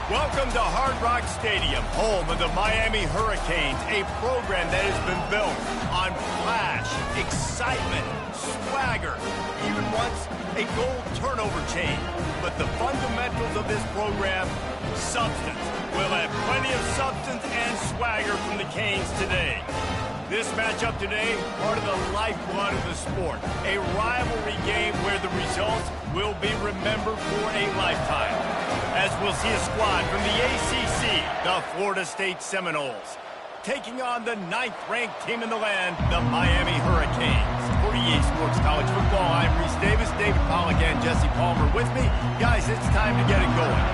Welcome to Hard Rock Stadium, home of the Miami Hurricanes, a program that has been built on flash, excitement, swagger, even once a goal turnover chain. But the fundamentals of this program, substance. We'll have plenty of substance and swagger from the Canes today. This matchup today, part of the lifeblood of the sport. A rivalry game where the results will be remembered for a lifetime. As we'll see a squad from the ACC, the Florida State Seminoles, taking on the 9th-ranked team in the land, the Miami Hurricanes. For EA Sports College Football, I'm Reese Davis, David Pollack, and Jesse Palmer with me. Guys, it's time to get it going.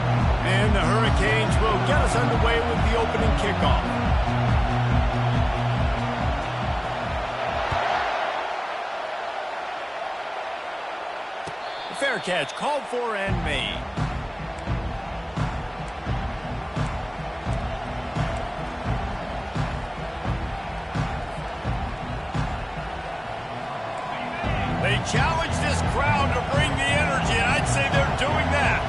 And the Hurricanes will get us underway with the opening kickoff. Fair catch called for and made. They challenge this crowd to bring the energy, and I'd say they're doing that.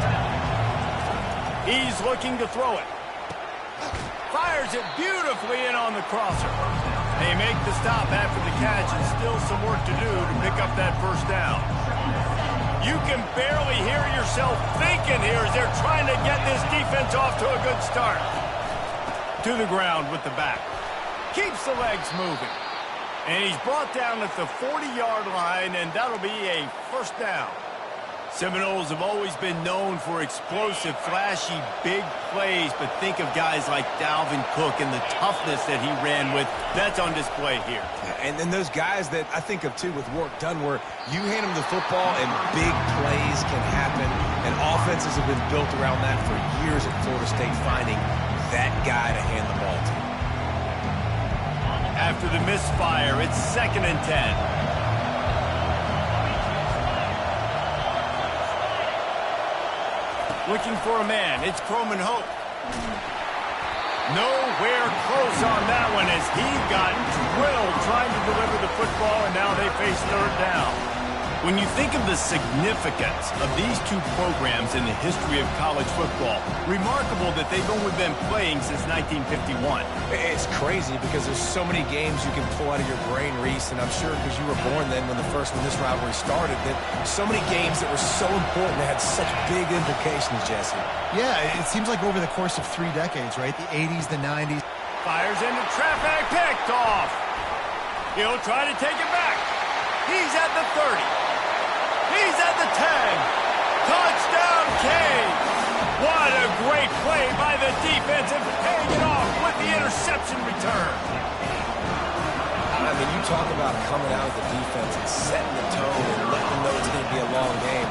He's looking to throw it. Fires it beautifully in on the crosser. They make the stop after the catch, and still some work to do to pick up that first down. You can barely hear yourself thinking here as they're trying to get this defense off to a good start. To the ground with the back. Keeps the legs moving. And he's brought down at the 40-yard line, and that'll be a first down. Seminoles have always been known for explosive, flashy, big plays, but think of guys like Dalvin Cook and the toughness that he ran with. That's on display here. And then those guys that I think of, too, with work done, where you hand them the football and big plays can happen, and offenses have been built around that for years at Florida State, finding that guy to hand the ball to. After the misfire, it's 2nd and 10. Looking for a man. It's Croman Hope. Nowhere close on that one as he got drilled trying to deliver the football, and now they face third down. When you think of the significance of these two programs in the history of college football, remarkable that they've only been playing since 1951. It's crazy because there's so many games you can pull out of your brain, Reese, and I'm sure because you were born then when this rivalry started, that so many games that were so important, that had such big implications, Jesse. Yeah, it seems like over the course of 3 decades, right? The 80s, the 90s. Fires into traffic, picked off. He'll try to take it back. He's at the 30. He's at the 10. Touchdown, Canes. What a great play by the defense and paying it off with the interception return. I mean, you talk about coming out of the defense and setting the tone and letting them know it's going to be a long game.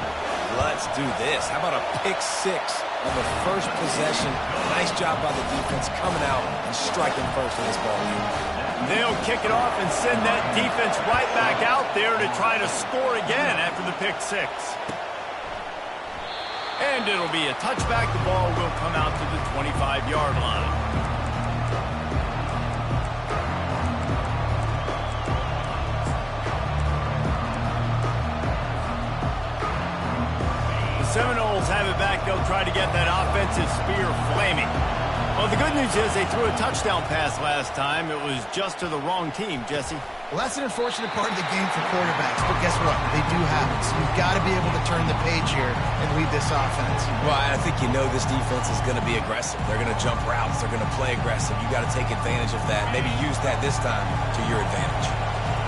Let's do this. How about a pick 6 on the first possession? Nice job by the defense coming out and striking first in this ball game. They'll kick it off and send that defense right back out there to try to score again after the pick 6. And it'll be a touchback. The ball will come out to the 25-yard line. The Seminoles have it back. They'll try to get that offensive spear flaming. Well, the good news is they threw a touchdown pass last time. It was just to the wrong team, Jesse. Well, that's an unfortunate part of the game for quarterbacks, but guess what? They do have it, so you've got to be able to turn the page here and lead this offense. Well, I think you know this defense is going to be aggressive. They're going to jump routes. They're going to play aggressive. You got to take advantage of that. Maybe use that this time to your advantage.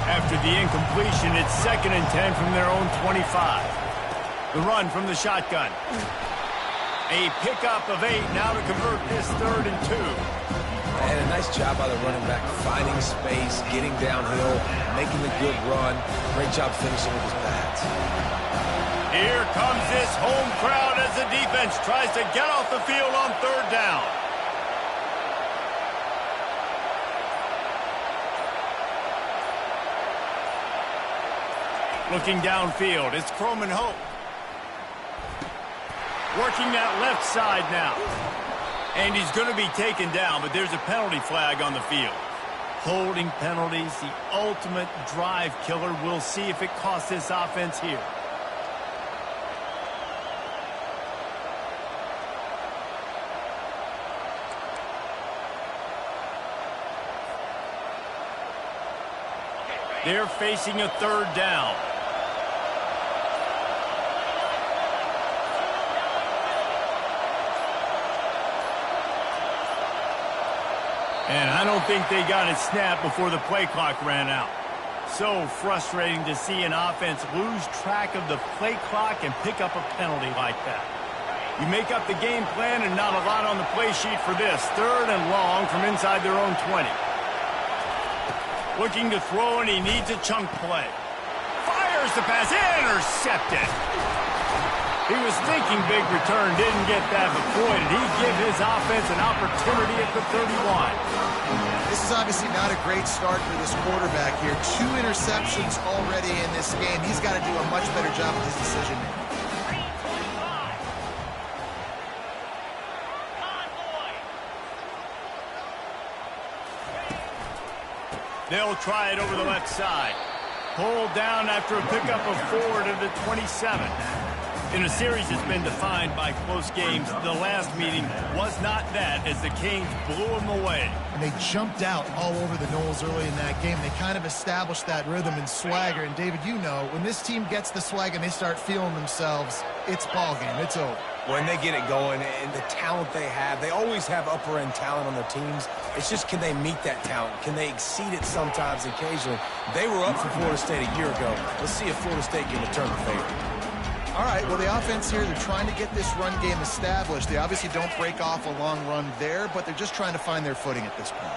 After the incompletion, it's 2nd and 10 from their own 25. The run from the shotgun. A pickup of 8 now to convert this 3rd and 2. And a nice job by the running back, finding space, getting downhill, making a good run. Great job finishing with his pads. Here comes this home crowd as the defense tries to get off the field on 3rd down. Looking downfield, it's Croman Hope. Working that left side now. And he's going to be taken down, but there's a penalty flag on the field. Holding penalties, the ultimate drive killer. We'll see if it costs this offense here. They're facing a third down. And I don't think they got it snapped before the play clock ran out. So frustrating to see an offense lose track of the play clock and pick up a penalty like that. You make up the game plan and not a lot on the play sheet for this. Third and long from inside their own 20. Looking to throw, and he needs a chunk play. Fires the pass, intercepted. He was thinking big return, didn't get that, but boy, did he give his offense an opportunity at the 31. This is obviously not a great start for this quarterback here. 2 interceptions already in this game. He's got to do a much better job with his decision making. They'll try it over the left side. Pulled down after a pickup of 4 to the 27. In a series that's been defined by close games, the last meeting was not that as the Canes blew them away. And they jumped out all over the Noles early in that game. They kind of established that rhythm and swagger. And, David, you know, when this team gets the swag and they start feeling themselves, it's ball game. It's over. When they get it going and the talent they have, they always have upper-end talent on their teams. It's just, can they meet that talent? Can they exceed it sometimes, occasionally? They were up for Florida State a year ago. Let's see if Florida State can return the favor. All right, well, the offense here, they're trying to get this run game established. They obviously don't break off a long run there, but they're just trying to find their footing at this point.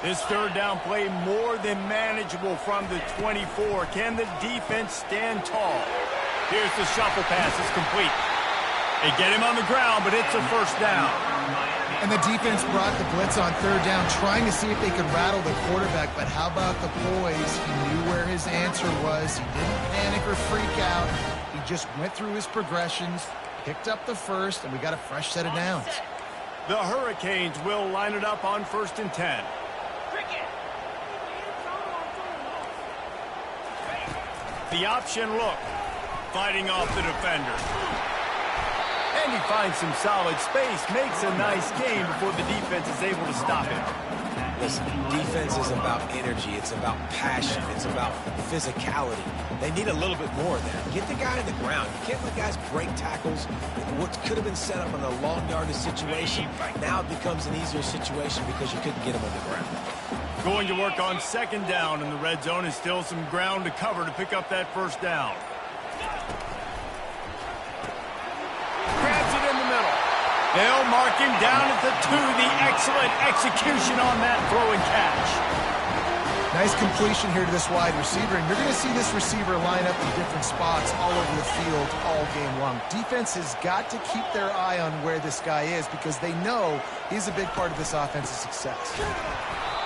This third down play more than manageable from the 24. Can the defense stand tall? Here's the shuffle pass. It's complete. They get him on the ground, but it's a first down. And the defense brought the blitz on third down, trying to see if they could rattle the quarterback. But how about the poise? He knew where his answer was. He didn't panic or freak out. He just went through his progressions, picked up the first, and we got a fresh set of downs. The Hurricanes will line it up on 1st and 10. The option look, fighting off the defender. And he finds some solid space, makes a nice game before the defense is able to stop him. Listen, defense is about energy. It's about passion. It's about physicality. They need a little bit more of that. Get the guy on the ground. You can't let guys break tackles. What could have been set up in a long yardage situation, now it becomes an easier situation because you couldn't get him on the ground. Going to work on 2nd down in the red zone, and still some ground to cover to pick up that first down. Grabs it in the middle. They'll mark him down at the 2. The excellent execution on that throw and catch. Nice completion here to this wide receiver, and you're going to see this receiver line up in different spots all over the field all game long. Defense has got to keep their eye on where this guy is because they know he's a big part of this offense's success.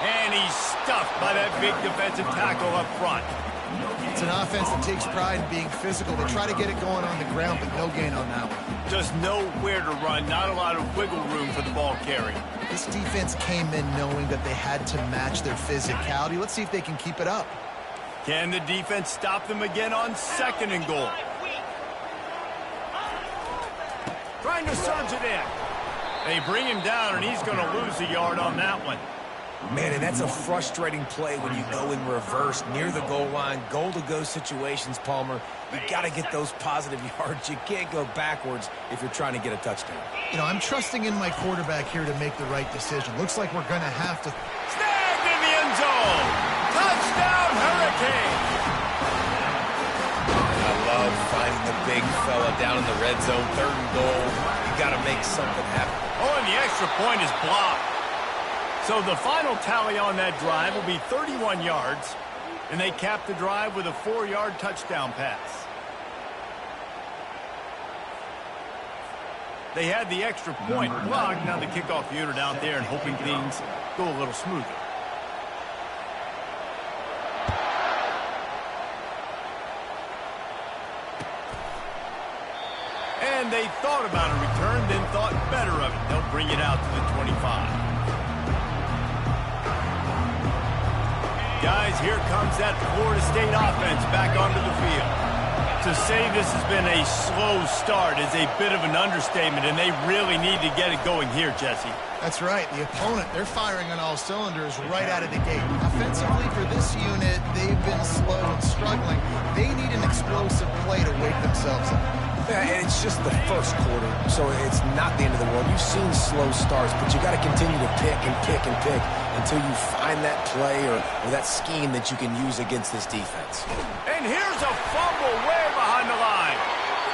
And he's stuffed by that big defensive tackle up front. It's an offense that takes pride in being physical. They try to get it going on the ground, but no gain on that one. Just nowhere to run, not a lot of wiggle room for the ball carrier. This defense came in knowing that they had to match their physicality. Let's see if they can keep it up. Can the defense stop them again on 2nd and goal? Trying to surge it in. They bring him down, and he's going to lose a yard on that one. Man, and that's a frustrating play when you go in reverse near the goal line. Goal-to-go situations, Palmer. You got to get those positive yards. You can't go backwards if you're trying to get a touchdown. You know, I'm trusting in my quarterback here to make the right decision. Looks like we're going to have to. Snagged in the end zone. Touchdown, Hurricane. I love finding the big fella down in the red zone. 3rd and goal. You got to make something happen. Oh, and the extra point is blocked. So the final tally on that drive will be 31 yards, and they cap the drive with a 4-yard touchdown pass. They had the extra point blocked. Now the kickoff unit out there and hoping things go a little smoother. And they thought about a return, then thought better of it. They'll bring it out to the 25. Guys, here comes that Florida State offense back onto the field. To say this has been a slow start is a bit of an understatement, and they really need to get it going here, Jesse. That's right. The opponent, they're firing on all cylinders right out of the gate. Offensively for this unit, they've been slow and struggling. They need an explosive play to wake themselves up. Yeah, and it's just the first quarter, so it's not the end of the world. You've seen slow starts, but you got to continue to pick and pick and pick until you find that play or that scheme that you can use against this defense. And here's a fumble way behind the line.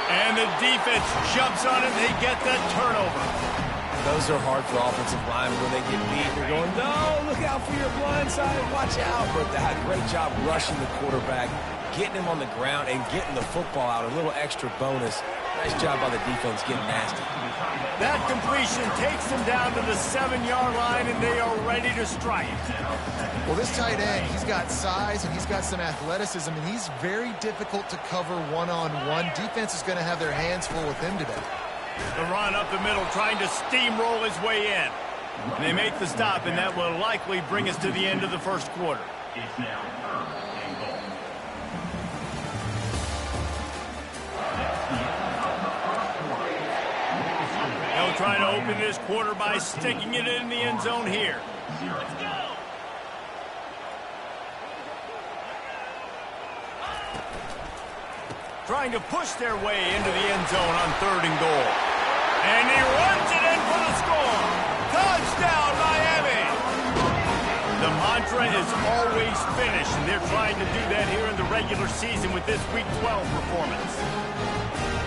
And the defense jumps on it, and they get that turnover. Those are hard for offensive linemen when they get beat. You're going, no, look out for your blind side, watch out. But great job rushing the quarterback, getting him on the ground, and getting the football out. A little extra bonus. Nice job by the defense getting nasty. That completion takes them down to the 7-yard line, and they are ready to strike. Well, this tight end, he's got size and he's got some athleticism, and he's very difficult to cover one-on-one. Defense is going to have their hands full with him today. The run up the middle, trying to steamroll his way in. And they make the stop, and that will likely bring us to the end of the first quarter. It's now third and goal. They'll try to open this quarter by sticking it in the end zone here. Let's go. Trying to push their way into the end zone on 3rd and goal. And he runs it in for the score. Touchdown, Miami! The mantra is always finish, and they're trying to do that here in the regular season with this Week 12 performance.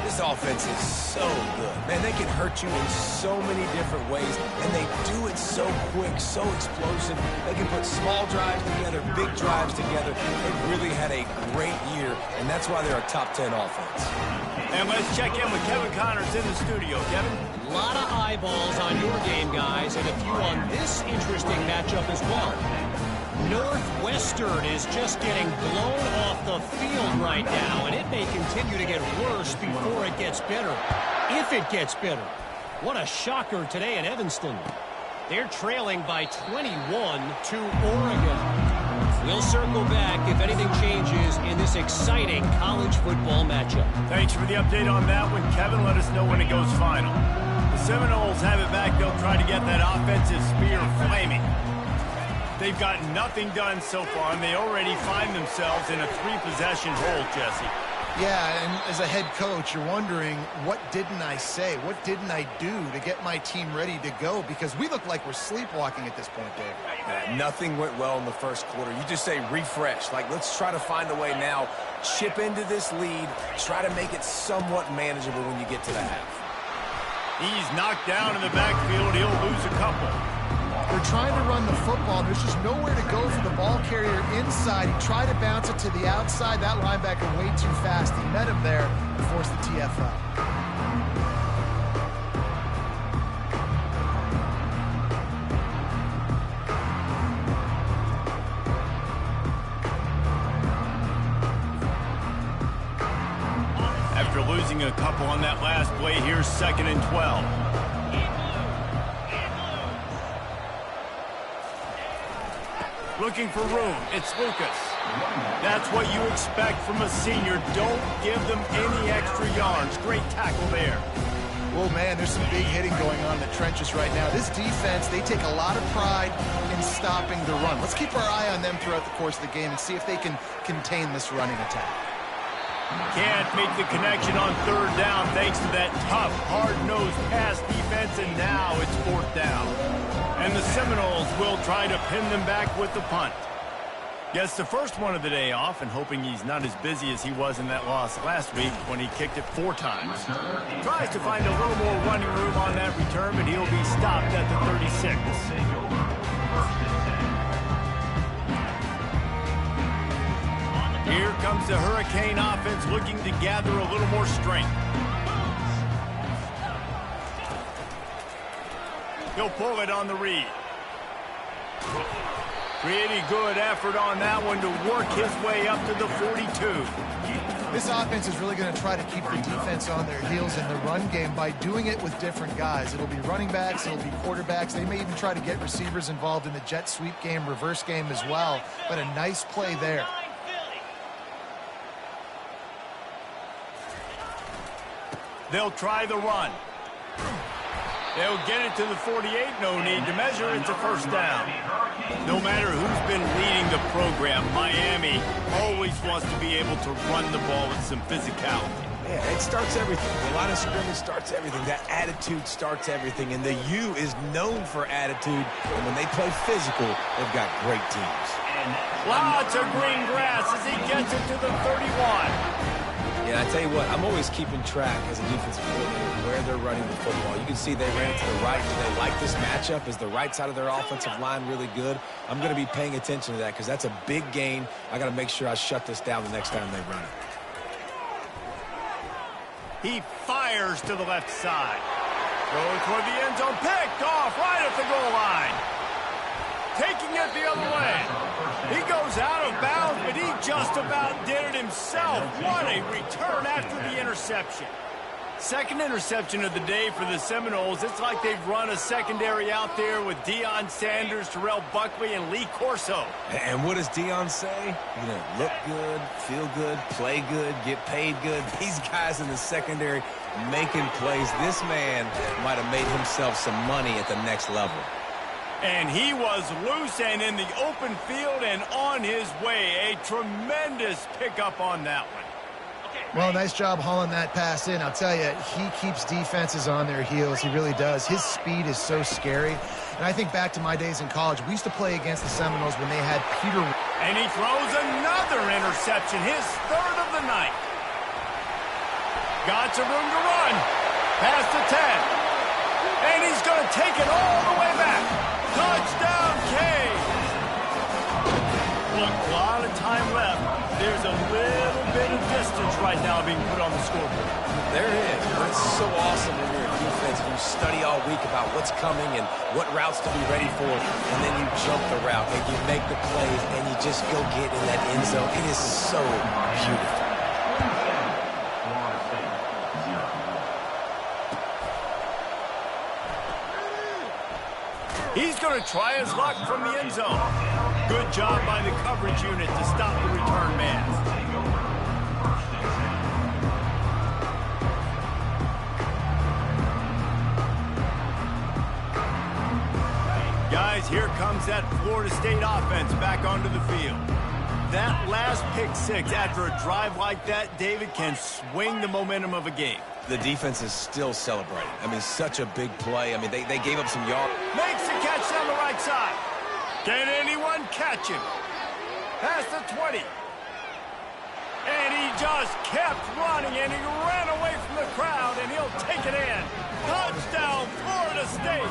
This offense is so good. Man, they can hurt you in so many different ways, and they do it so quick, so explosive. They can put small drives together, big drives together. They've really had a great year, and that's why they're a top 10 offense. And let's check in with Kevin Connors in the studio. Kevin? A lot of eyeballs on your game, guys, and a few on this interesting matchup as well. Northwestern is just getting blown off the field right now, and it may continue to get worse before it gets better, if it gets better. What a shocker today in Evanston. They're trailing by 21 to Oregon. We'll circle back if anything changes in this exciting college football matchup. Thanks for the update on that one, Kevin. Let us know when it goes final. The Seminoles have it back. They'll try to get that offensive spear flaming. They've gotten nothing done so far, and they already find themselves in a 3-possession hole, Jesse. Yeah, and as a head coach, you're wondering, what didn't I say? What didn't I do to get my team ready to go? Because we look like we're sleepwalking at this point, Dave. Nothing went well in the first quarter. You just say refresh. Like, let's try to find a way now. Chip into this lead. Try to make it somewhat manageable when you get to the half. He's knocked down in the backfield. He'll lose a couple. They're trying to run the football. There's just nowhere to go for the ball carrier inside. He tried to bounce it to the outside. That linebacker way too fast. He met him there and forced the TFL. After losing a couple on that last play, here's 2nd and 12. Looking for room. It's Lucas. That's what you expect from a senior. Don't give them any extra yards. Great tackle there. Well, man, there's some big hitting going on in the trenches right now. This defense, they take a lot of pride in stopping the run. Let's keep our eye on them throughout the course of the game and see if they can contain this running attack. Can't make the connection on 3rd down thanks to that tough, hard-nosed pass defense, and now it's 4th down. And the Seminoles will try to pin them back with the punt. Gets the first one of the day off, and hoping he's not as busy as he was in that loss last week when he kicked it 4 times. Tries to find a little more running room on that return, but he'll be stopped at the 36. Here comes the Hurricane offense looking to gather a little more strength. He'll pull it on the read. Pretty good effort on that one to work his way up to the 42. This offense is really going to try to keep the defense on their heels in the run game by doing it with different guys. It'll be running backs, it'll be quarterbacks. They may even try to get receivers involved in the jet sweep game, reverse game as well. But a nice play there. They'll try the run. They'll get it to the 48. No need to measure. It's a first down. No matter who's been leading the program, Miami always wants to be able to run the ball with some physicality. Yeah, it starts everything. The line of scrimmage starts everything. That attitude starts everything. And the U is known for attitude. And when they play physical, they've got great teams. Lots of green grass as he gets it to the 31. Yeah, I tell you what, I'm always keeping track as a defensive coordinator where they're running the football. You can see they ran it to the right. Do they like this matchup? Is the right side of their offensive line really good? I'm going to be paying attention to that because that's a big gain. I got to make sure I shut this down the next time they run it. He fires to the left side. Going toward the end zone. Picked off right at the goal line. Taking it the other way. He goes out of bounds, but he just about did it himself. What a return after the interception. Second interception of the day for the Seminoles. It's like they've run a secondary out there with Deion Sanders, Terrell Buckley, and Lee Corso. And what does Deion say? You know, look good, feel good, play good, get paid good. These guys in the secondary making plays. This man might have made himself some money at the next level. And he was loose and in the open field and on his way. A tremendous pickup on that one. Well, nice job hauling that pass in. I'll tell you, he keeps defenses on their heels. He really does. His speed is so scary. And I think back to my days in college. We used to play against the Seminoles when they had Peter. And he throws another interception, his third of the night. Got some room to run. Past the 10. And he's going to take it all the way back. Touchdown, K. Look, a lot of time left. There's a little bit of distance right now being put on the scoreboard. There is. It's so awesome when you're a defense. You study all week about what's coming and what routes to be ready for, and then you jump the route and you make the plays and you just go get in that end zone. It is so beautiful. He's going to try his luck from the end zone. Good job by the coverage unit to stop the return man. Guys, here comes that Florida State offense back onto the field. That last pick six after a drive like that, David, can swing the momentum of a game. The defense is still celebrating. I mean, such a big play. I mean, they gave up some yards. Makes the catch down the right side. Can anyone catch him? Past the 20. And he just kept running, and he ran away from the crowd, and he'll take it in. Touchdown, Florida State.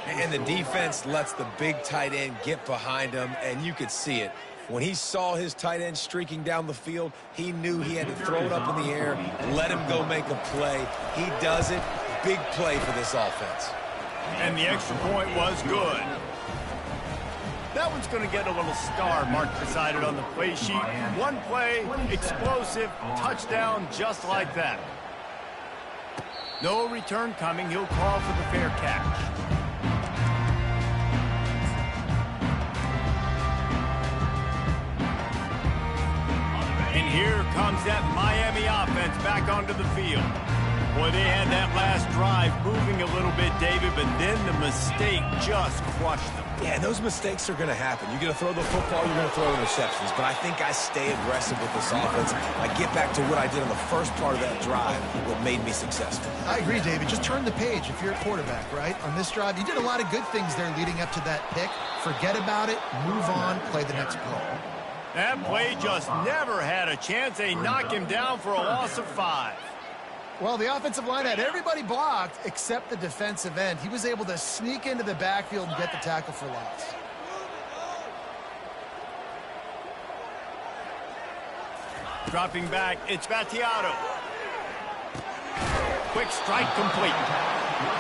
And the defense lets the big tight end get behind him, and you could see it. When he saw his tight end streaking down the field, he knew he had to throw it up in the air, let him go make a play. He does it. Big play for this offense. And the extra point was good. That one's going to get a little star marked beside it on the play sheet. One play, explosive, touchdown just like that. No return coming. He'll call for the fair catch. And here comes that Miami offense back onto the field. Boy, they had that last drive moving a little bit, David, but then the mistake just crushed them. Yeah, those mistakes are going to happen. You're going to throw the football, you're going to throw interceptions. But I think I stay aggressive with this offense. I get back to what I did on the first part of that drive that made me successful. I agree, David. Just turn the page if you're a quarterback, right? On this drive, you did a lot of good things there leading up to that pick. Forget about it, move on, play the next play. That play just never had a chance. They knock him down for a loss of 5. Well, the offensive line had everybody blocked except the defensive end. He was able to sneak into the backfield and get the tackle for loss. Dropping back, it's Battiato. Quick strike complete.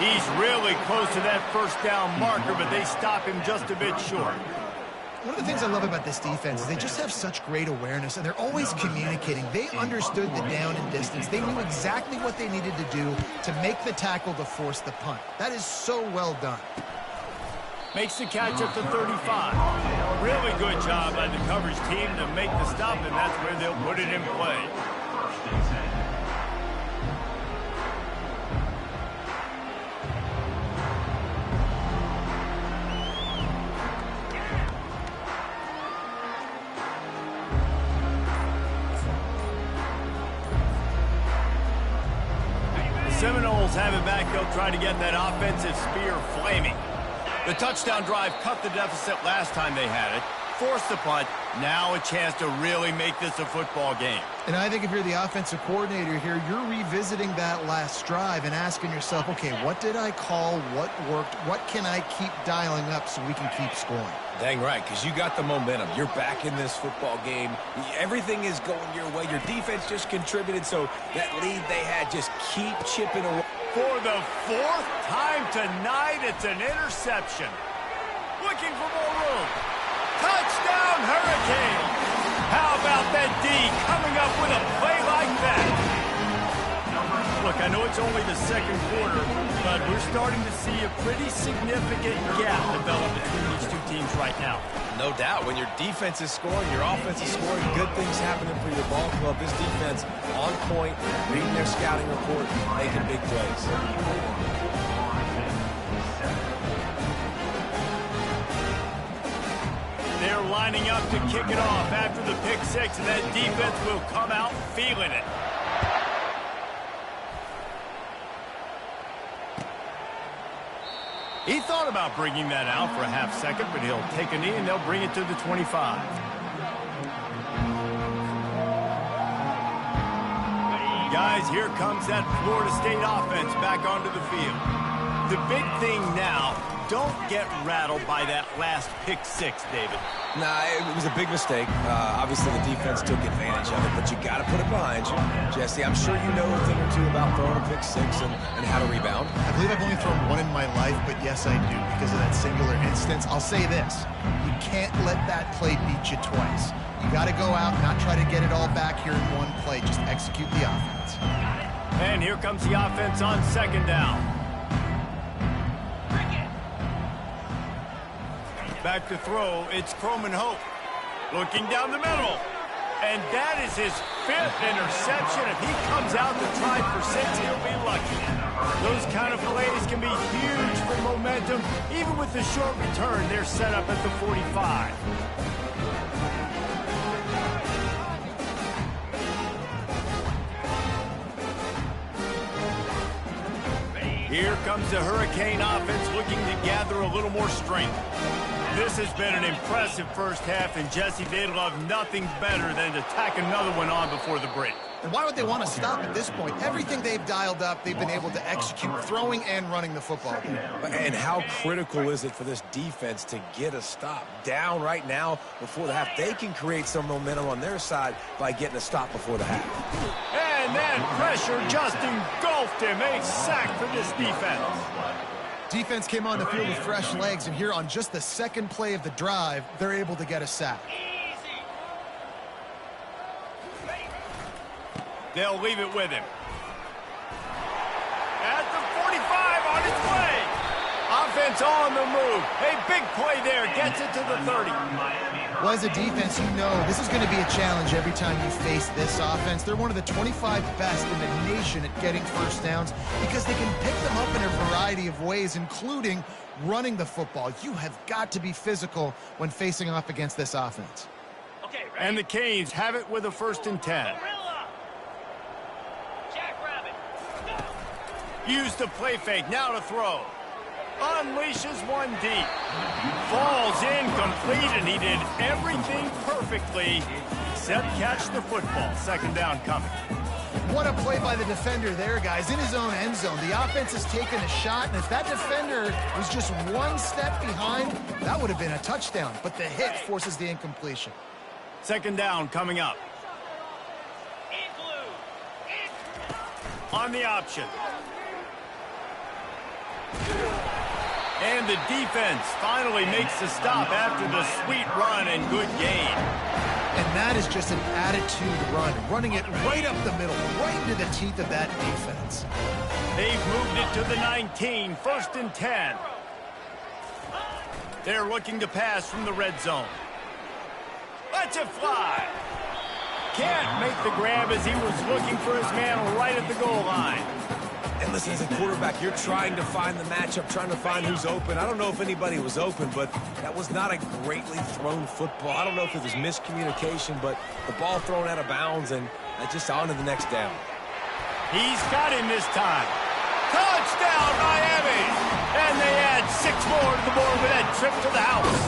He's really close to that first down marker, but they stop him just a bit short. One of the things I love about this defense is they just have such great awareness, and they're always communicating. They understood the down and distance. They knew exactly what they needed to do to make the tackle to force the punt. That is so well done. Makes the catch up to 35. Really good job by the coverage team to make the stop, and that's where they'll put it in play. try to get that offensive spear flaming. The touchdown drive cut the deficit last time they had it, forced the punt, now a chance to really make this a football game. And I think if you're the offensive coordinator here, you're revisiting that last drive and asking yourself, okay, what did I call? What worked? What can I keep dialing up so we can keep scoring? Dang right, because you got the momentum. You're back in this football game. Everything is going your way. Your defense just contributed, so that lead they had, just keep chipping away. For the fourth time tonight, it's an interception. Looking for more room. Touchdown, Hurricane! How about that D coming up with a play like that? Look, I know it's only the second quarter, but we're starting to see a pretty significant gap develop between these two teams right now. No doubt. When your defense is scoring, your offense is scoring, good things happening for your ball club. This defense on point, reading their scouting report, making big plays. They're lining up to kick it off after the pick six, and that defense will come out feeling it. He thought about bringing that out for a half second, but he'll take a knee and they'll bring it to the 25. Guys, here comes that Florida State offense back onto the field. The big thing now, don't get rattled by that last pick six, David. Nah, it was a big mistake. Obviously, the defense took advantage of it, but you got to put it behind you. Jesse, I'm sure you know a thing or two about throwing a pick six and how to rebound. I believe I've only thrown one in my life, but yes, I do because of that singular instance. I'll say this. You can't let that play beat you twice. You got to go out, not try to get it all back here in one play. Just execute the offense. And here comes the offense on second down. Back to throw, it's Croman Hope. Looking down the middle. And that is his fifth interception. If he comes out to try for six, he'll be lucky. Those kind of plays can be huge for momentum. Even with the short return, they're set up at the 45. Here comes the Hurricane offense looking to gather a little more strength. This has been an impressive first half, and Jesse, they'd love nothing better than to tack another one on before the break. And why would they want to stop at this point? Everything they've dialed up, they've been able to execute, throwing and running the football game. And how critical is it for this defense to get a stop? Down right now before the half, they can create some momentum on their side by getting a stop before the half. And then pressure just engulfed him. A sack for this defense. Defense came on the field with fresh legs, and here on just the second play of the drive, they're able to get a sack. They'll leave it with him. At the 45 on its way. Offense on the move. A big play there. Gets it to the 30. Well, as a defense, you know this is going to be a challenge every time you face this offense. They're one of the 25 best in the nation at getting first downs because they can pick them up in a variety of ways, including running the football. You have got to be physical when facing off against this offense. Okay, and the Canes have it with a 1st and 10. Use the play fake, now to throw. Unleashes one deep. Falls incomplete, and he did everything perfectly except catch the football. Second down coming. What a play by the defender there, guys. In his own end zone, the offense has taken a shot, and if that defender was just one step behind, that would have been a touchdown. But the hit forces the incompletion. Second down coming up. On the option. And the defense finally makes the stop after the sweet run and good gain. And that is just an attitude run, running it right up the middle, right into the teeth of that defense. They've moved it to the 19, 1st and 10. They're looking to pass from the red zone. Lets it fly. Can't make the grab as he was looking for his man right at the goal line. And listen, as a quarterback, you're trying to find the matchup, trying to find who's open. I don't know if anybody was open, but that was not a greatly thrown football. I don't know if it was miscommunication, but the ball thrown out of bounds and just on to the next down. He's got him this time. Touchdown, Miami! And they add 6 more to the board with that trip to the house.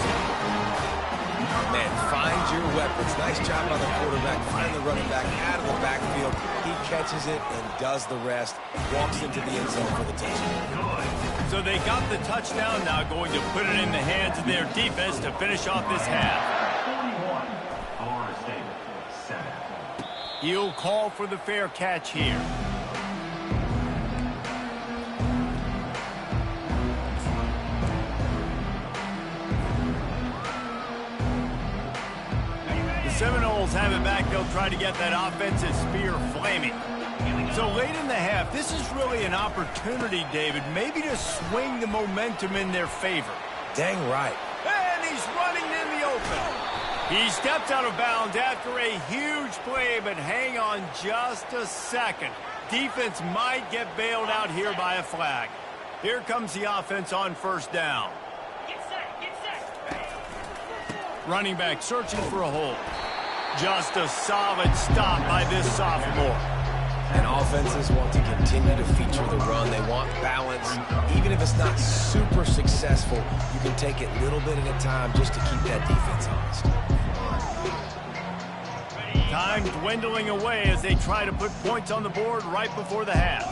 Man, find your weapons. Nice job by the quarterback. Find the running back out of the backfield. He catches it and does the rest. Walks into the end zone for the touchdown. So they got the touchdown, now going to put it in the hands of their defense to finish off this half. 41, Florida State, 7. He'll call for the fair catch here. The Seminoles have it back. They'll try to get that offensive spear flaming. So late in the half, this is really an opportunity, David, maybe to swing the momentum in their favor. Dang right. And he's running in the open. He stepped out of bounds after a huge play, but hang on just a second. Defense might get bailed out here by a flag. Here comes the offense on first down. Get set, get set. Running back searching for a hole. Just a solid stop by this sophomore. And offenses want to continue to feature the run. They want balance. Even if it's not super successful, you can take it little bit at a time just to keep that defense honest. Time dwindling away as they try to put points on the board right before the half.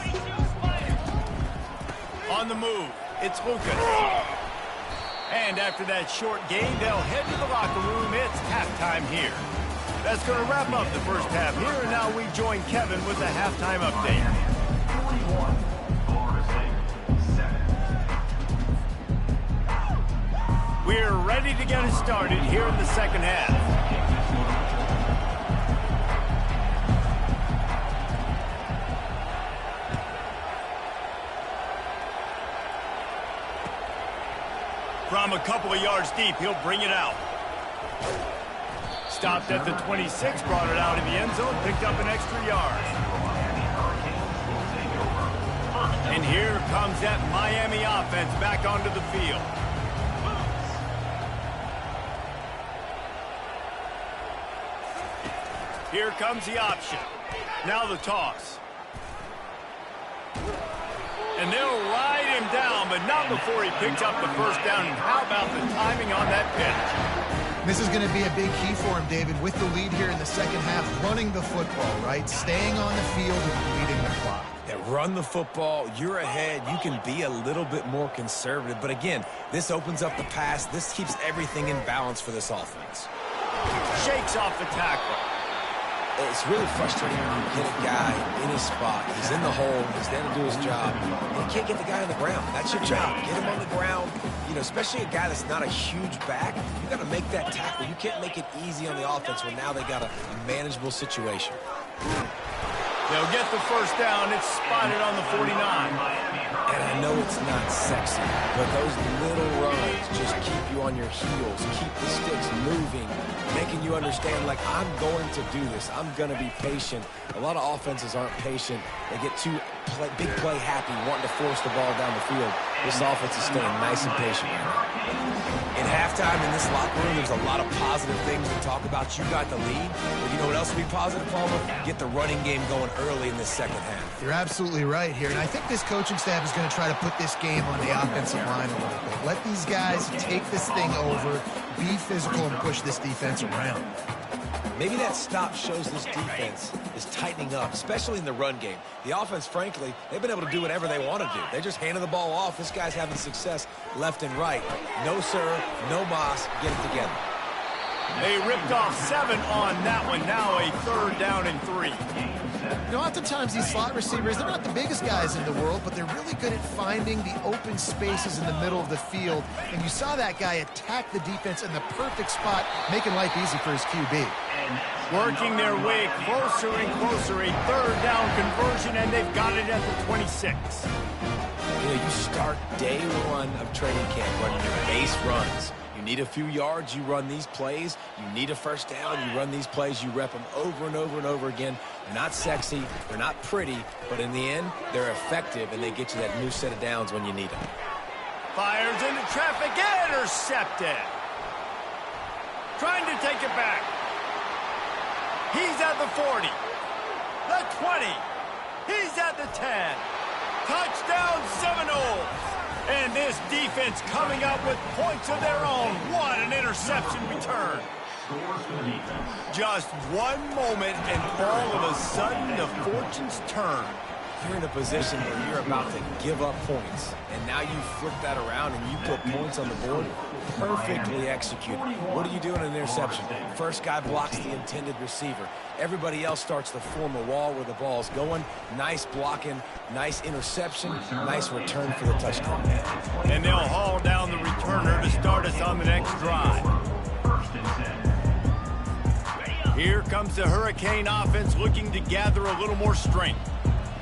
On the move, it's Lucas. And after that short gain, they'll head to the locker room. It's halftime here. That's going to wrap up the first half here, and now we join Kevin with the halftime update. 41, Florida State, 7. We're ready to get it started here in the second half. From a couple of yards deep, he'll bring it out. Stopped at the 26, brought it out in the end zone, picked up an extra yard. And here comes that Miami offense back onto the field. Here comes the option. Now the toss. And they'll ride him down, but not before he picks up the first down. And how about the timing on that pitch? This is going to be a big key for him, David, with the lead here in the second half, running the football, right? Staying on the field and leading the clock. Yeah, run the football. You're ahead. You can be a little bit more conservative. But again, this opens up the pass. This keeps everything in balance for this offense. Shakes off the tackle. It's really frustrating when you get a guy in his spot. He's in the hole. He's there to do his job. And you can't get the guy on the ground. That's your job. Get him on the ground. You know, especially a guy that's not a huge back. You got to make that tackle. You can't make it easy on the offense when now they got a manageable situation. They'll get the first down. It's spotted on the 49. And I know it's not sexy, but those little runs just keep you on your heels, keep the sticks moving, making you understand, like, I'm going to do this. I'm going to be patient. A lot of offenses aren't patient. They get too big play happy, wanting to force the ball down the field. This offense is staying nice and patient right now. In halftime in this locker room, there's a lot of positive things to talk about. You got the lead, but you know what else will be positive, Palmer? Get the running game going early in the second half. You're absolutely right here, and I think this coaching staff is going to try to put this game on the offensive line a little bit. Let these guys take this thing over, be physical, and push this defense around. Maybe that stop shows this defense is tightening up, especially in the run game. The offense, frankly, they've been able to do whatever they want to do. They just handed the ball off. This guy's having success left and right. No sir, no mas, get it together. They ripped off 7 on that one. Now a 3rd down and 3. You know, oftentimes these slot receivers, they're not the biggest guys in the world, but they're really good at finding the open spaces in the middle of the field. And you saw that guy attack the defense in the perfect spot, making life easy for his QB. Working their way closer and closer. A 3rd down conversion, and they've got it at the 26. You know, you start day one of training camp running your base runs. You need a few yards, you run these plays. You need a first down, you run these plays. You rep them over and over and over again. They're not sexy, they're not pretty, but in the end, they're effective, and they get you that new set of downs when you need them. Fires into traffic, intercepted. Trying to take it back. He's at the 40, the 20. He's at the 10. Touchdown Seminoles! And this defense coming up with points of their own. What an interception return. Just one moment, and all of a sudden, the fortunes turn. You're in a position where you're about to give up points, and now you flip that around and you put points on the board. Perfectly executed. What do you do in an interception? First guy blocks the intended receiver. Everybody else starts to form a wall where the ball's going. Nice blocking, nice interception, nice return for the touchdown. And they'll haul down the returner to start us on the next drive. Here comes the Hurricane offense looking to gather a little more strength.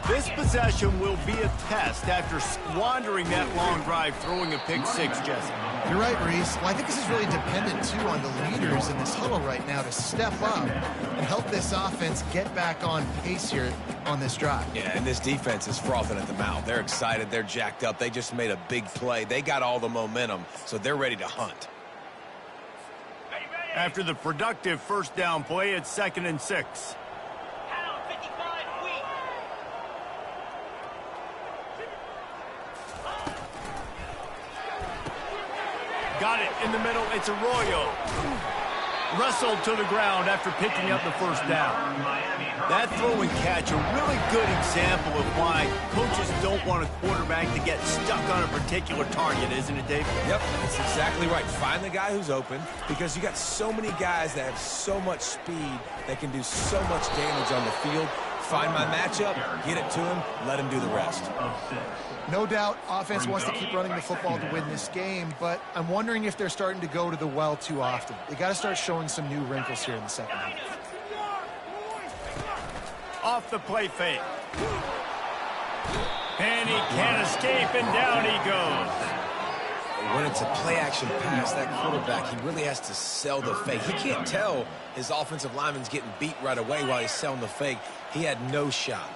This possession will be a test after squandering that long drive throwing a pick six, Jesse. You're right, Reese. Well, I think this is really dependent, too, on the leaders in this huddle right now to step up and help this offense get back on pace here on this drive. Yeah, and this defense is frothing at the mouth. They're excited. They're jacked up. They just made a big play. They got all the momentum, so they're ready to hunt. After the productive first down play, it's 2nd and 6. Got it in the middle. It's Arroyo. Wrestled to the ground after picking up the first down. That throw and catch, a really good example of why coaches don't want a quarterback to get stuck on a particular target, isn't it, Dave? Yep, that's exactly right. Find the guy who's open, because you got so many guys that have so much speed that can do so much damage on the field. Find my matchup, get it to him, let him do the rest. No doubt, offense wants to keep running the football to win this game, but I'm wondering if they're starting to go to the well too often. They got to start showing some new wrinkles here in the second half. Off the play fake. And he can't escape, and down he goes. When it's a play-action pass, that quarterback, he really has to sell the fake. He can't tell his offensive lineman's getting beat right away while he's selling the fake. He had no shot.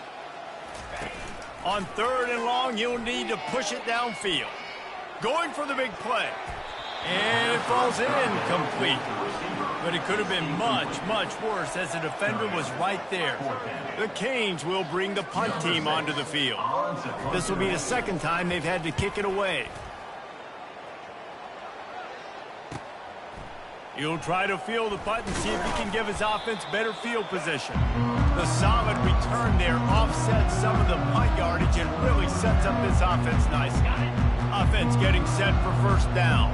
On 3rd and long, you'll need to push it downfield. Going for the big play. And it falls incomplete. But it could have been much, much worse as the defender was right there. The Canes will bring the punt team onto the field. This will be the second time they've had to kick it away. He'll try to field the punt and see if he can give his offense better field position. The solid return there offsets some of the punt yardage and really sets up this offense nicely. Offense getting set for first down.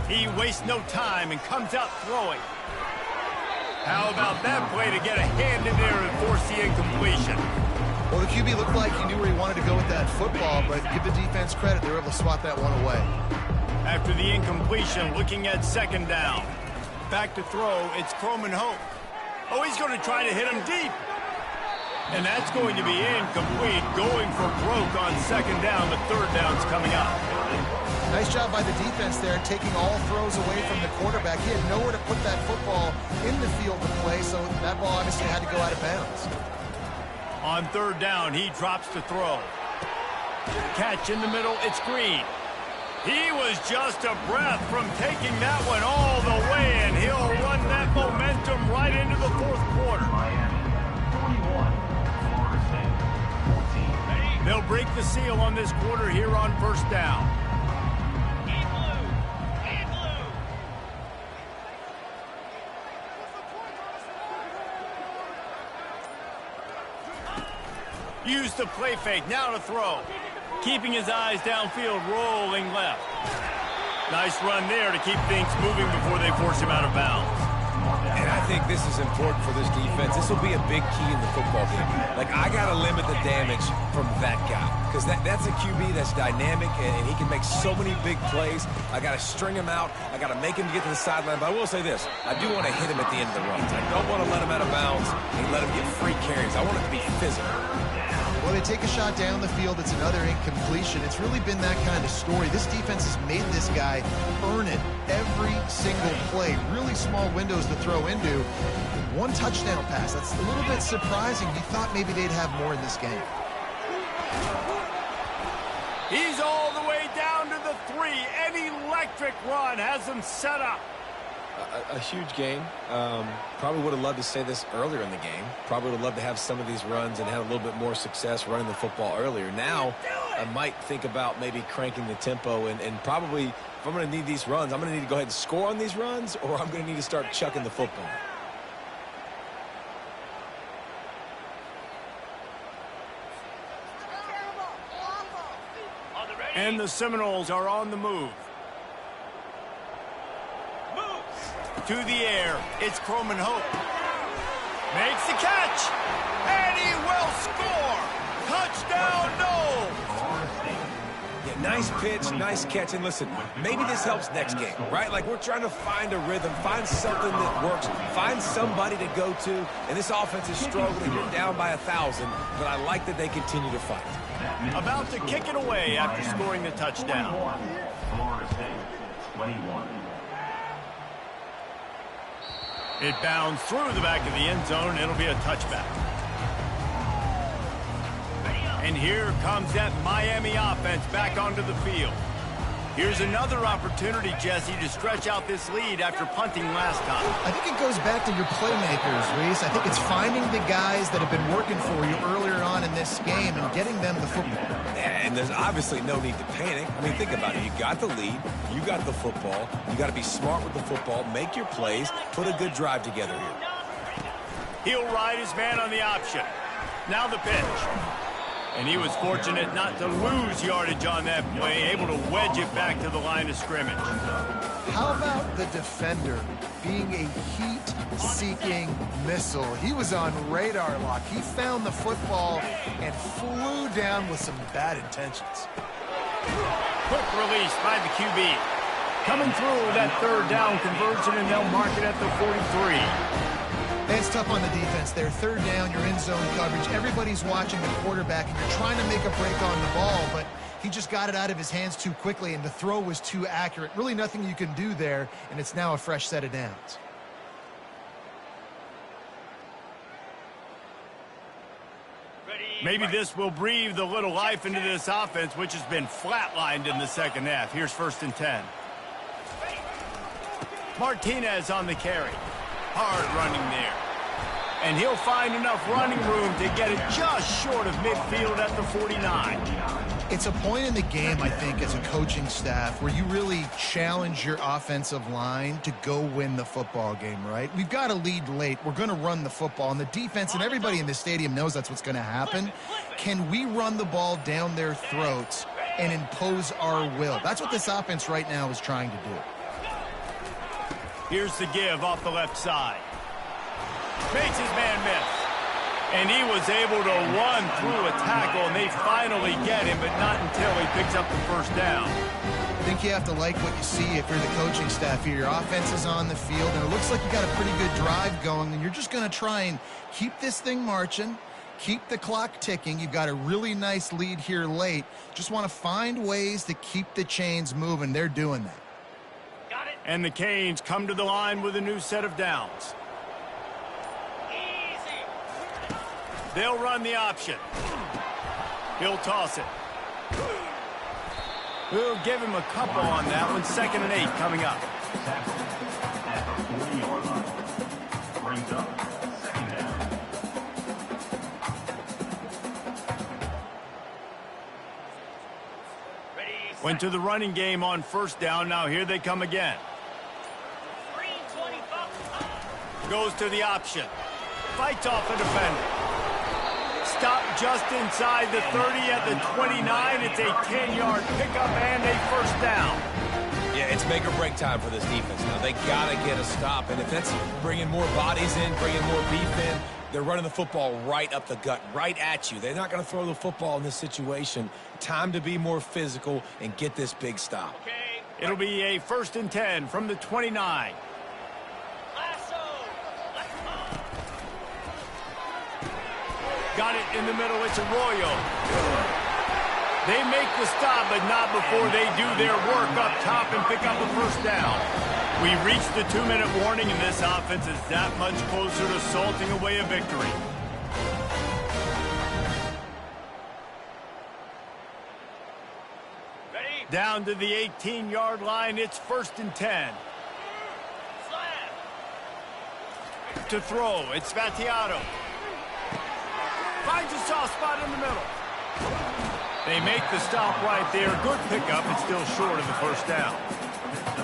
He wastes no time and comes out throwing. How about that play to get a hand in there and force the incompletion? Well, the QB looked like he knew where he wanted to go with that football, but give the defense credit. They were able to swat that one away. After the incompletion, looking at 2nd down. Back to throw, it's Croman Hope. Oh, he's going to try to hit him deep. And that's going to be incomplete, going for broke on 2nd down. The 3rd down's coming up. Nice job by the defense there, taking all throws away from the quarterback. He had nowhere to put that football in the field to play, so that ball obviously had to go out of bounds. On 3rd down, he drops to throw. Catch in the middle, it's Green. He was just a breath from taking that one all the way, and he'll run that momentum right into the 4th quarter. They'll break the seal on this quarter here on first down. Use the play fake, now to throw. Keeping his eyes downfield, rolling left. Nice run there to keep things moving before they force him out of bounds. And I think this is important for this defense. This will be a big key in the football game. Like, I got to limit the damage from that guy, because that's a QB that's dynamic, and he can make so many big plays. I got to string him out. I got to make him get to the sideline. But I will say this. I do want to hit him at the end of the runs. I don't want to let him out of bounds and let him get free carries. I want it to be physical. Well, they take a shot down the field. It's another incompletion. It's really been that kind of story. This defense has made this guy earn it every single play. Really small windows to throw into. One touchdown pass. That's a little bit surprising. You thought maybe they'd have more in this game. He's all the way down to the 3. An electric run has him set up. A huge game. Probably would have loved to say this earlier in the game. Probably would have loved to have some of these runs and have a little bit more success running the football earlier. Now, I might think about maybe cranking the tempo and probably, if I'm going to need these runs, I'm going to need to go ahead and score on these runs, or I'm going to need to start chucking the football. And the Seminoles are on the move. To the air, it's Croman Hope. Makes the catch, and he will score. Touchdown, Noles. Yeah, nice pitch, nice catch. And listen, maybe this helps next game, right? Like, we're trying to find a rhythm, find something that works, find somebody to go to. And this offense is struggling. You're down by 1,000, but I like that they continue to fight. About to kick it away after scoring the touchdown. Florida State, 21. It bounds through the back of the end zone. It'll be a touchback. And here comes that Miami offense back onto the field. Here's another opportunity, Jesse, to stretch out this lead after punting last time. I think it goes back to your playmakers, Reese. I think it's finding the guys that have been working for you earlier on in this game and getting them the football. And there's obviously no need to panic. I mean, think about it. You got the lead. You got the football. You got to be smart with the football. Make your plays. Put a good drive together here. He'll ride his man on the option. Now the pitch. And he was fortunate not to lose yardage on that play, able to wedge it back to the line of scrimmage. How about the defender being a heat-seeking missile? He was on radar lock. He found the football and flew down with some bad intentions. Quick release by the QB. Coming through that third down conversion, and they'll mark it at the 43. It's tough on the defense there. Third down, you're in zone coverage. Everybody's watching the quarterback, and you're trying to make a break on the ball, but he just got it out of his hands too quickly, and the throw was too accurate. Really nothing you can do there, and it's now a fresh set of downs. Maybe this will breathe a little life into this offense, which has been flatlined in the second half. Here's 1st and 10. Martinez on the carry. Hard running there. And he'll find enough running room to get it just short of midfield at the 49. It's a point in the game, I think, as a coaching staff where you really challenge your offensive line to go win the football game, right? We've got to lead late. We're going to run the football. And the defense and everybody in the stadium knows that's what's going to happen. Can we run the ball down their throats and impose our will? That's what this offense right now is trying to do. Here's the give off the left side. Makes his man miss. And he was able to run through a tackle, and they finally get him, but not until he picks up the first down. I think you have to like what you see if you're the coaching staff here. Your offense is on the field, and it looks like you got a pretty good drive going, and you're just going to try and keep this thing marching, keep the clock ticking. You've got a really nice lead here late. Just want to find ways to keep the chains moving. They're doing that. And the Canes come to the line with a new set of downs. They'll run the option. He'll toss it. We'll give him a couple on that one. 2nd and 8 coming up. Brings up 2nd down. Went to the running game on 1st down. Now here they come again. Goes to the option. Fights off a defender. Stop just inside the 30 at the 29. It's a 10-yard pickup and a 1st down. Yeah, it's make or break time for this defense now. They got to get a stop, and if that's bringing more bodies in, bringing more beef in, they're running the football right up the gut, right at you. They're not going to throw the football in this situation. Time to be more physical and get this big stop. It'll be a 1st and 10 from the 29. Got it in the middle. It's Arroyo. They make the stop, but not before they do their work up top and pick up a 1st down. We reached the 2-minute warning, and this offense is that much closer to salting away a victory. Down to the 18-yard line. It's 1st and 10. To throw, it's Vattiato. Finds a soft spot in the middle. They make the stop right there. Good pickup. It's still short of the first down.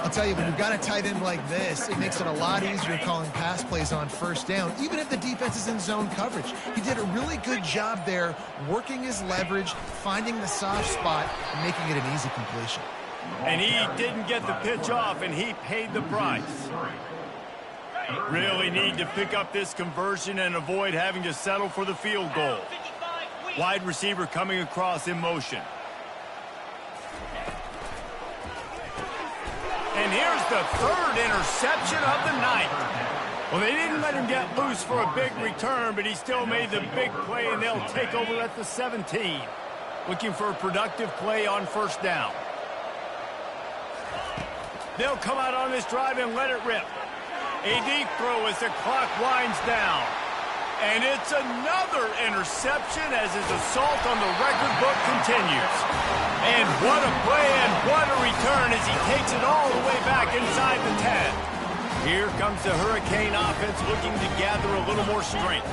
I'll tell you, when you've got a tight end like this, it makes it a lot easier calling pass plays on first down, even if the defense is in zone coverage. He did a really good job there, working his leverage, finding the soft spot, and making it an easy completion. And he didn't get the pitch off, and he paid the price. Really need to pick up this conversion and avoid having to settle for the field goal. Wide receiver coming across in motion. And here's the third interception of the night. Well, they didn't let him get loose for a big return, but he still made the big play, and they'll take over at the 17. Looking for a productive play on first down. They'll come out on this drive and let it rip. A deep throw as the clock winds down. And it's another interception as his assault on the record book continues. And what a play and what a return as he takes it all the way back inside the 10. Here comes the Hurricane offense looking to gather a little more strength.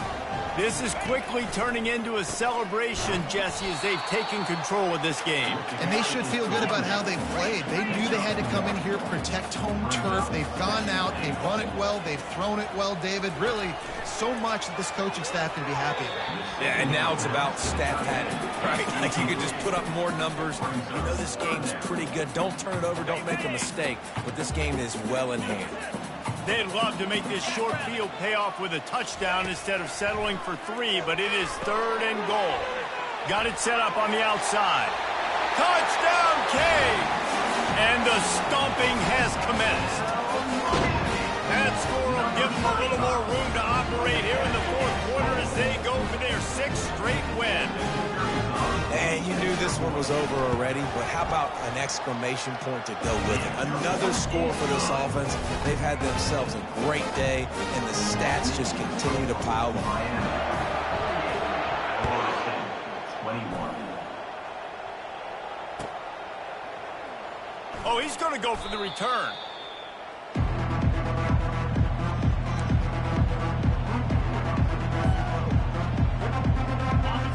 This is quickly turning into a celebration, Jesse, as they've taken control of this game. And they should feel good about how they've played. They knew they had to come in here, protect home turf. They've gone out, they've run it well, they've thrown it well, David. Really, so much that this coaching staff can be happy about. Yeah, and now it's about stat padding, right? Like you could just put up more numbers. You know this game's pretty good. Don't turn it over, don't make a mistake. But this game is well in hand. They'd love to make this short field pay off with a touchdown instead of settling for 3, but it is 3rd and goal. Got it set up on the outside. Touchdown, Canes! And the stomping has commenced. That score will give them a little more room to operate here in the 4th quarter as they go for their 6th straight win. And you knew this one was over already, but how about an exclamation point to go with it? Another score for this offense. They've had themselves a great day, and the stats just continue to pile on. 21. Oh, he's going to go for the return.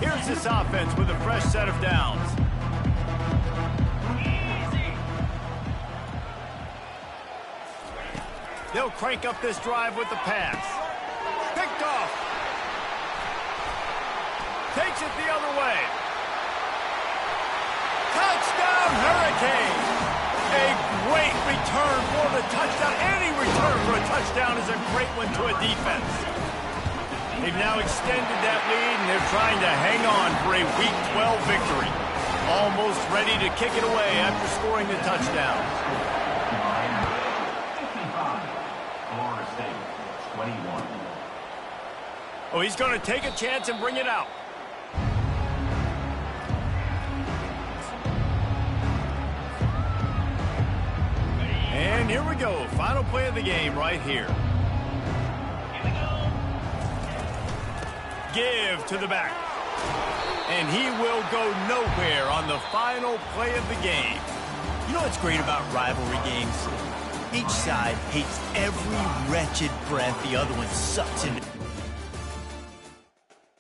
Here's this offense with a fresh set of downs. They'll crank up this drive with the pass. Picked off. Takes it the other way. Touchdown, Hurricane! A great return for the touchdown. Any return for a touchdown is a great one to a defense. They've now extended that lead, and they're trying to hang on for a Week 12 victory. Almost ready to kick it away after scoring the touchdown. 55. Florida State, 21. Oh, he's going to take a chance and bring it out. And here we go. Final play of the game right here. Give to the back. And he will go nowhere on the final play of the game. You know what's great about rivalry games? Each side hates every wretched breath the other one sucks into.